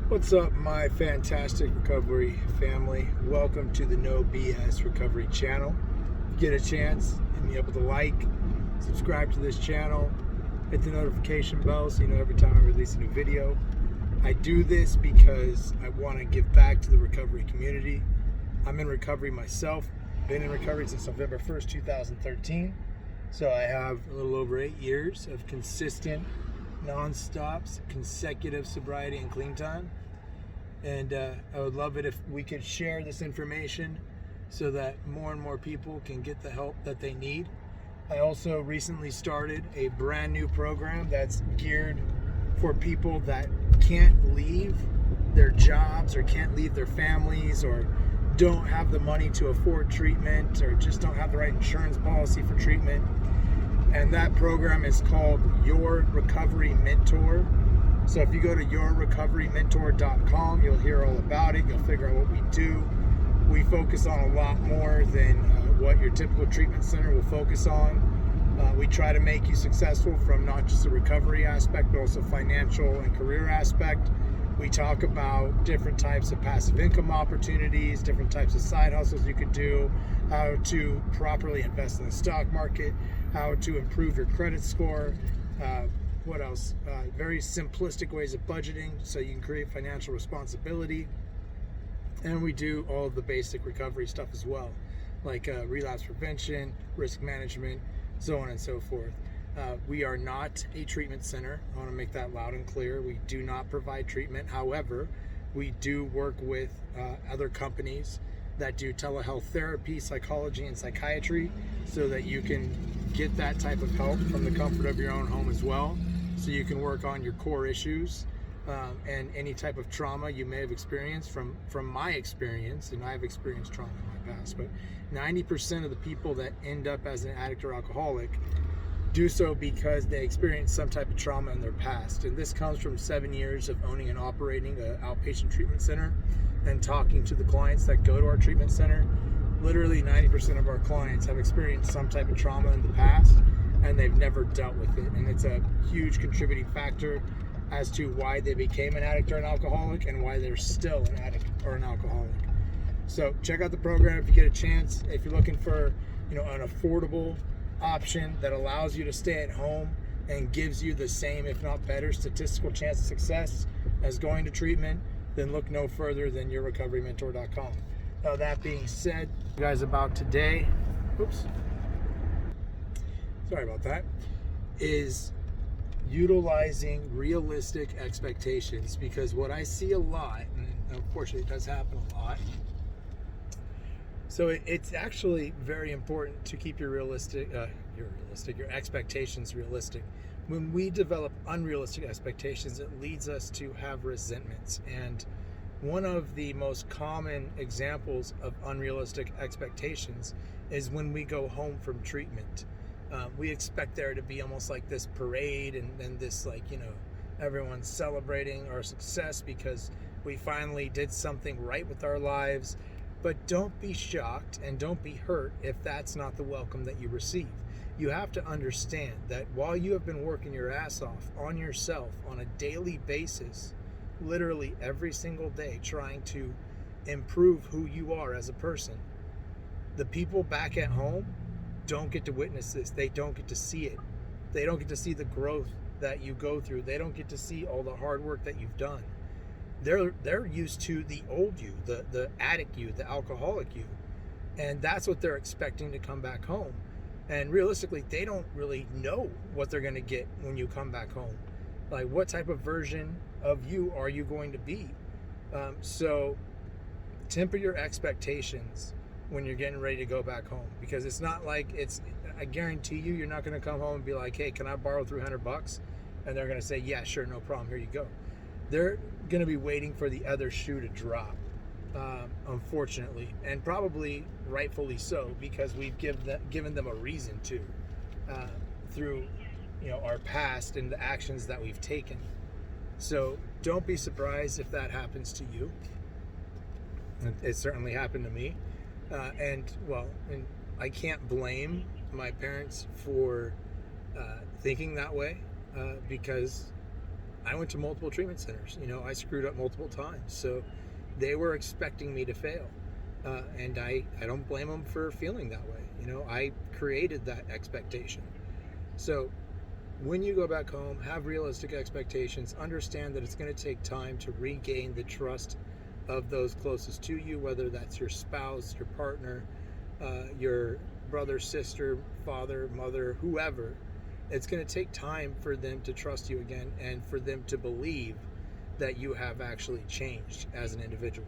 What's up, my fantastic recovery family? Welcome to the No BS Recovery channel. If you get a chance, hit me up with a like, subscribe to this channel, hit the notification bell so you know every time I release a new video. I do this because I want to give back to the recovery community. I'm in recovery myself, been in recovery since November 1st, 2013. So I have a little over 8 years of consistent non-stops, consecutive sobriety and clean time. And I would love it if we could share this information so that more and more people can get the help that they need. I also recently started a brand new program that's geared for people that can't leave their jobs or can't leave their families or don't have the money to afford treatment or just don't have the right insurance policy for treatment. And that program is called Your Recovery Mentor. So if you go to yourrecoverymentor.com, you'll hear all about it. You'll figure out what we do. We focus on a lot more than what your typical treatment center will focus on. We try to make you successful from not just the recovery aspect, but also financial and career aspect. We talk about different types of passive income opportunities, different types of side hustles you could do, how to properly invest in the stock market, how to improve your credit score, what else? Very simplistic ways of budgeting so you can create financial responsibility. And we do all the basic recovery stuff as well, like relapse prevention, risk management, so on and so forth. We are not a treatment center. I want to make that loud and clear. We do not provide treatment. However, we do work with other companies that do telehealth therapy, psychology, and psychiatry so that you can get that type of help from the comfort of your own home as well. So you can work on your core issues and any type of trauma you may have experienced from my experience, and I've experienced trauma in my past, but 90% of the people that end up as an addict or alcoholic do so because they experienced some type of trauma in their past. And this comes from 7 years of owning and operating an outpatient treatment center and talking to the clients that go to our treatment center. Literally 90% of our clients have experienced some type of trauma in the past and they've never dealt with it. And it's a huge contributing factor as to why they became an addict or an alcoholic and why they're still an addict or an alcoholic. So check out the program if you get a chance. If you're looking for, an affordable option that allows you to stay at home and gives you the same, if not better, statistical chance of success as going to treatment, then look no further than yourrecoverymentor.com. Now, that being said, guys, about today, sorry about that, is utilizing realistic expectations, because what I see a lot, and unfortunately it does happen a lot, so it's actually very important to keep your expectations realistic. When we develop unrealistic expectations, it leads us to have resentments. And one of the most common examples of unrealistic expectations is when we go home from treatment. We expect there to be almost like this parade and this everyone's celebrating our success because we finally did something right with our lives. But don't be shocked and don't be hurt if that's not the welcome that you receive. You have to understand that while you have been working your ass off on yourself on a daily basis, literally every single day, trying to improve who you are as a person, the people back at home don't get to witness this. They don't get to see it. They don't get to see the growth that you go through. They don't get to see all the hard work that you've done. They're used to the old you, the addict you, the alcoholic you, and that's what they're expecting to come back home. And realistically, they don't really know what they're going to get when you come back home. Like, what type of version of you are you going to be? So temper your expectations when you're getting ready to go back home, because it's not like I guarantee you're not going to come home and be like, hey, can I borrow $300? And they're going to say, yeah, sure, no problem, here you go. They're going to be waiting for the other shoe to drop, unfortunately, and probably rightfully so, because we've given them a reason to through our past and the actions that we've taken. So don't be surprised if that happens to you. It certainly happened to me, and I can't blame my parents for thinking that way, because I went to multiple treatment centers. I screwed up multiple times. So they were expecting me to fail. And I don't blame them for feeling that way. I created that expectation. So when you go back home, have realistic expectations, understand that it's going to take time to regain the trust of those closest to you, whether that's your spouse, your partner, your brother, sister, father, mother, whoever. It's going to take time for them to trust you again and for them to believe that you have actually changed as an individual.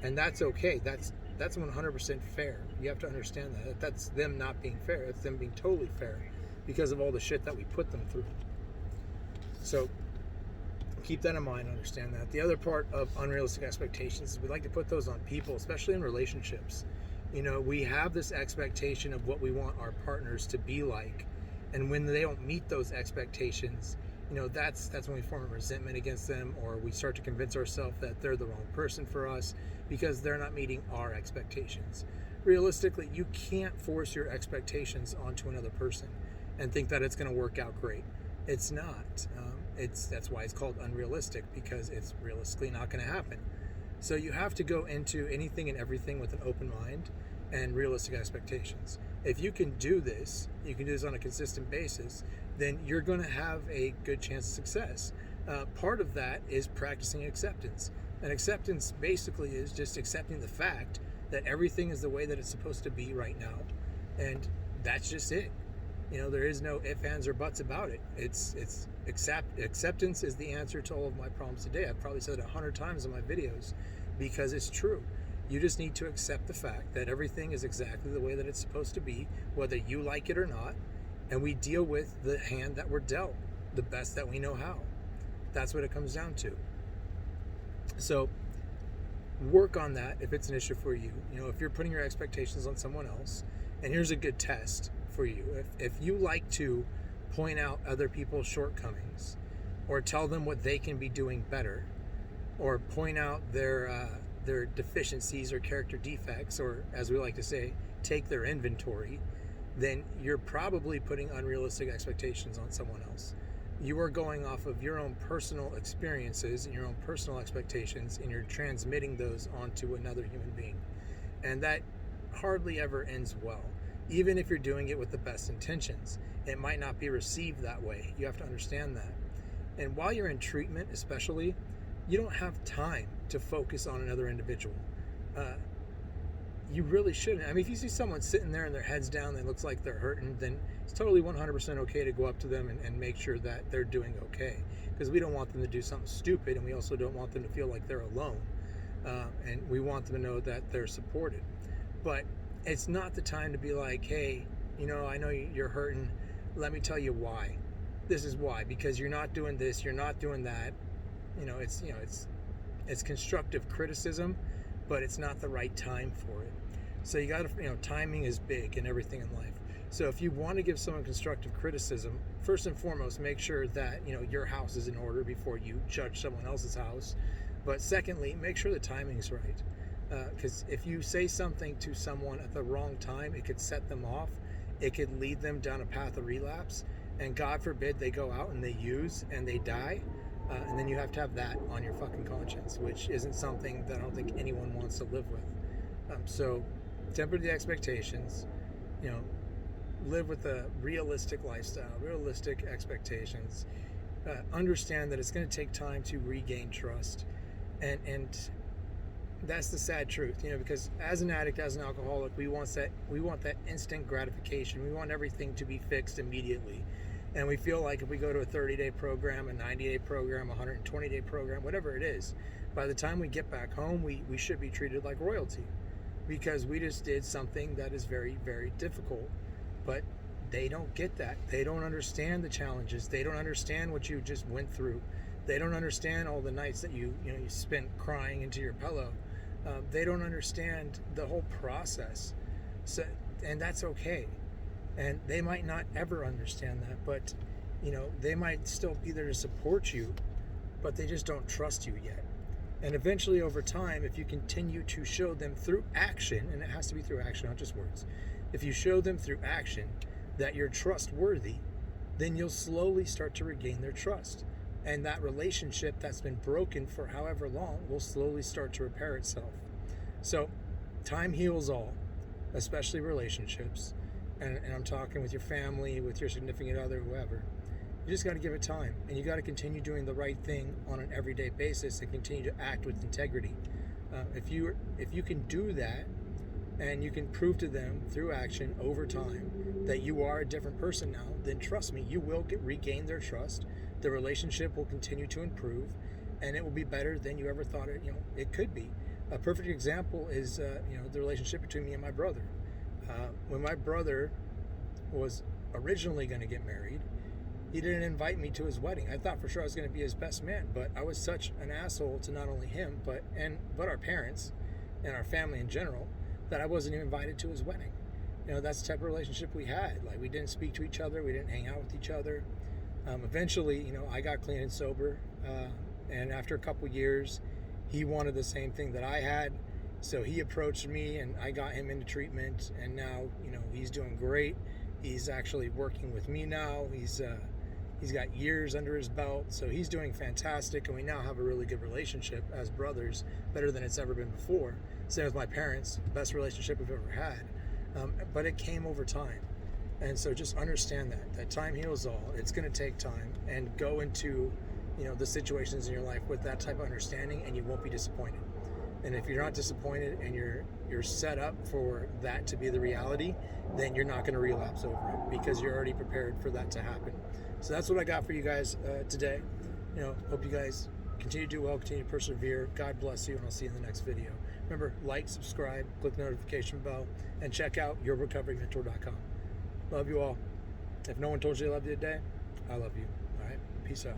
And that's okay. That's 100% fair. You have to understand that. That's them not being fair. It's them being totally fair because of all the shit that we put them through. So keep that in mind, understand that. The other part of unrealistic expectations is we like to put those on people, especially in relationships. We have this expectation of what we want our partners to be like. And when they don't meet those expectations, that's when we form a resentment against them, or we start to convince ourselves that they're the wrong person for us because they're not meeting our expectations. Realistically, you can't force your expectations onto another person and think that it's going to work out great. It's not. That's why it's called unrealistic, because it's realistically not going to happen. So you have to go into anything and everything with an open mind and realistic expectations. If you can do this, on a consistent basis, then you're going to have a good chance of success. Part of that is practicing acceptance. And acceptance basically is just accepting the fact that everything is the way that it's supposed to be right now. And that's just it. There is no ifs, ands, or buts about it. Acceptance is the answer to all of my problems today. I've probably said it 100 times in my videos because it's true. You just need to accept the fact that everything is exactly the way that it's supposed to be, whether you like it or not. And we deal with the hand that we're dealt the best that we know how. That's what it comes down to. So work on that if it's an issue for you. If you're putting your expectations on someone else, and here's a good test for you. If you like to point out other people's shortcomings, or tell them what they can be doing better, or point out their deficiencies or character defects, or as we like to say, take their inventory, then you're probably putting unrealistic expectations on someone else. You are going off of your own personal experiences and your own personal expectations, and you're transmitting those onto another human being. And that hardly ever ends well. Even if you're doing it with the best intentions, it might not be received that way. You have to understand that. And while you're in treatment, especially, you don't have time to focus on another individual. You really shouldn't. If you see someone sitting there and their head's down, it looks like they're hurting, then it's totally 100% okay to go up to them and make sure that they're doing okay. Because we don't want them to do something stupid, and we also don't want them to feel like they're alone. And we want them to know that they're supported. But it's not the time to be like, hey, I know you're hurting. Let me tell you why. This is why. Because you're not doing this, you're not doing that. It's constructive criticism, but it's not the right time for it. So you got to, timing is big in everything in life. So if you want to give someone constructive criticism, first and foremost, make sure that, your house is in order before you judge someone else's house. But secondly, make sure the timing's right. Because if you say something to someone at the wrong time, it could set them off. It could lead them down a path of relapse. And God forbid they go out and they use and they die. And then you have to have that on your fucking conscience, which isn't something that I don't think anyone wants to live with. So temper the expectations, live with a realistic lifestyle, realistic expectations. Understand that it's going to take time to regain trust. And that's the sad truth, because as an addict, as an alcoholic, we want that instant gratification. We want everything to be fixed immediately. And we feel like if we go to a 30-day program, a 90-day program, a 120-day program, whatever it is, by the time we get back home, we should be treated like royalty, because we just did something that is very, very difficult. But they don't get that. They don't understand the challenges. They don't understand what you just went through. They don't understand all the nights that you spent crying into your pillow. They don't understand the whole process. So, and that's okay. And they might not ever understand that, but they might still be there to support you, but they just don't trust you yet. And eventually, over time, if you continue to show them through action, and it has to be through action, not just words, if you show them through action that you're trustworthy, then you'll slowly start to regain their trust. And that relationship that's been broken for however long will slowly start to repair itself. So time heals all, especially relationships. And I'm talking with your family, with your significant other, whoever. You just got to give it time, and you got to continue doing the right thing on an everyday basis and continue to act with integrity. If you can do that, and you can prove to them through action over time that you are a different person now, then trust me, you will regain their trust. The relationship will continue to improve, and it will be better than you ever thought it could be. A perfect example is the relationship between me and my brother. When my brother was originally going to get married, he didn't invite me to his wedding. I thought for sure I was going to be his best man, but I was such an asshole to not only him but our parents and our family in general, that I wasn't even invited to his wedding. That's the type of relationship we had. Like, we didn't speak to each other, we didn't hang out with each other. Eventually, I got clean and sober, and after a couple years, he wanted the same thing that I had. So he approached me, and I got him into treatment, and now he's doing great. He's actually working with me now. He's got years under his belt, so he's doing fantastic, and we now have a really good relationship as brothers, better than it's ever been before. Same with my parents, best relationship we've ever had. But it came over time, and so just understand that time heals all. It's going to take time, and go into the situations in your life with that type of understanding, and you won't be disappointed. And if you're not disappointed and you're set up for that to be the reality, then you're not going to relapse over it, because you're already prepared for that to happen. So that's what I got for you guys today. Hope you guys continue to do well, continue to persevere. God bless you, and I'll see you in the next video. Remember, like, subscribe, click the notification bell, and check out yourrecoverymentor.com. Love you all. If no one told you they loved you today, I love you. All right? Peace out.